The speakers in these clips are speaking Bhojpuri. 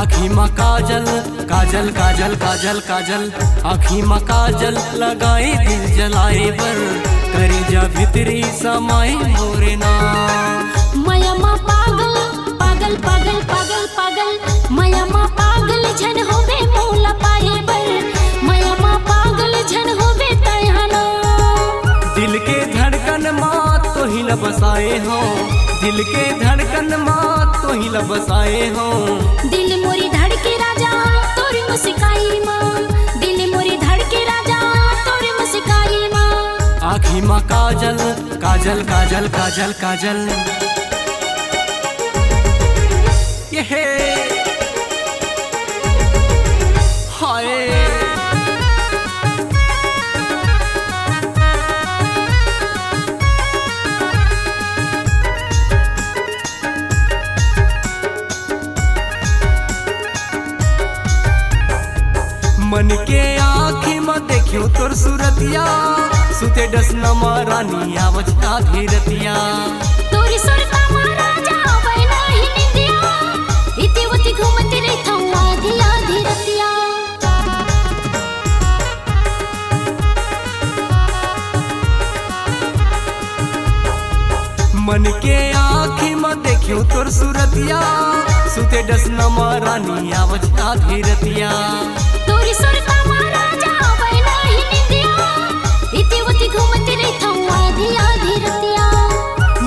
आँखी में काजल काजल काजल काजल काजल, आँखी में काजल लगाए दिल जलाए बर, करे जा भितरी समाए मोरे ना। माया मा पागल पागल पागल पागल पागल, माया मा पागल झन होवे मोला पाए बर, माया मा पागल झन होवे तैहाना। दिल के धड़कन माँ तो ही न बसाए हो, दिल के धड़कन माँ तो ही न बसाए हो। दिल मोरी धड़के राजा तोरी मुस्काई माँ, दिल मोरी धड़के राजा तोरी मुस्काई माँ। आँखी में काजल काजल काजल काजल काजल, ये हाय मन के आँखी में देखियो तोर सूरतिया, सुते डस न मारानी आवच आधी रतिया। तोरी सुरता मारा जावे नाही निंदिया, इति उति घूमती रहता हूँ आधी आधी रतिया। मन के आँखी में देखियो तोर सूरतिया, सुते डस न मारानी आवच आधी रतिया। तोरी सुरता मारा जावे नाही निंदिया, इति उति घूमती रहता हूँ आधी आधी रतिया।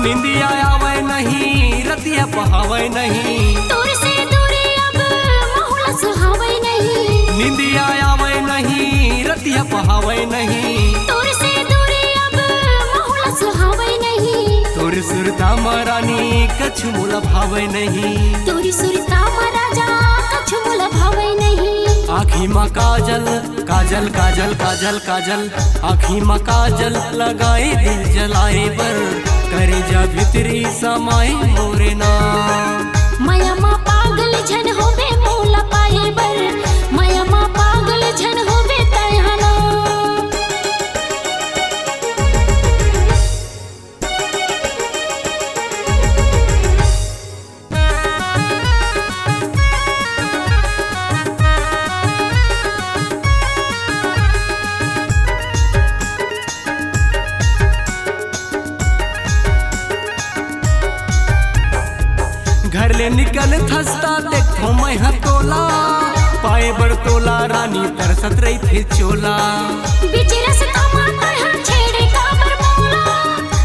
निंदिया आवे नहीं रतिया बहावे नहीं, तोरी से दूरी अब माहौल सुहावे नहीं। निंदिया आवे नहीं रतिया बहावे नहीं। तोरी से दूरी अब माहौल सुहावे नहीं। तोर सुरता मारानी कछु मोला भावे नहीं, तोरी सुरता मारा जा कछु मोला भावे नहीं। आँखी में काजल काजल काजल काजल काजल, आँखी में काजल लगाए दिल जलाए बर, करे जा भितरी समाए मोरे ना। माया मा पागल झन होवे मोला पाए बर, माया मा पागल झन होवे तैहाना। घर ले निकल थसता देखो मैं हतोला, पाए बड़ तोला रानी तरसत रही थी चोला। बीच रास्ता माता है छेड़े का बरमोला,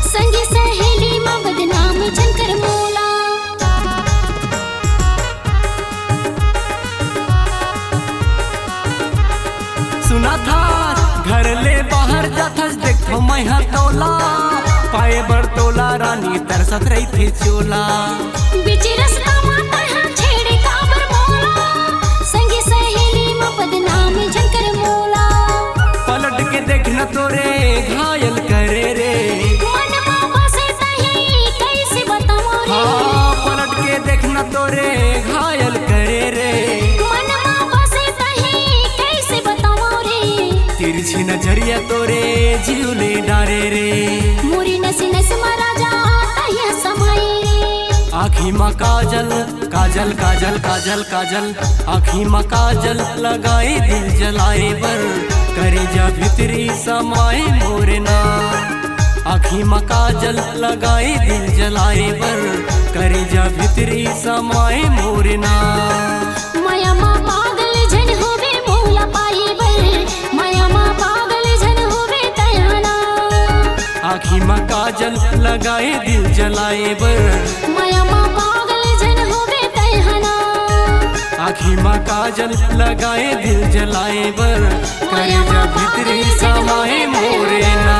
संगी सहेली माँ बदनाम झन कर मोला। सुना था घर ले बाहर जाथस देखो मैं हतोला, पाए बड़ तोला रानी तरसत रही थी चोला। बीच रास्ता माता है छेड़े का बरमोला, संगी सहेली माँ बदनाम झन कर मोला। पलट के देखना तोरे घायल करे रे, मन माँ बसे तही कैसे बताऊँ रे। हाँ पलट के देखना तोरे घायल करे रे, मन माँ बसे तही कैसे बताऊँ रे। तिरछी नजरिया तोरे जीवले डारे रे, मोरी नस नस मारा जा तहिया समाए रे। आँखी में काजल काजल काजल काजल काजल, आँखी में काजल लगाए दिल जलाए बर, करे जा भितरी समाए मोरे ना। आँखी में काजल लगाए दिल जलाए बर, करे जा भितरी समाए मोरे ना। माया मा पागल झन होवे मोला पाए बर, माया मा पागल झन होवे तैहाना। आँखी में काजल लगाए दिल जलाए बर, माया मा पागल झन होवे तैहाना। आँखी में काजल लगाए दिल जलाए बर, करे जा भितरी समाए मोरे ना।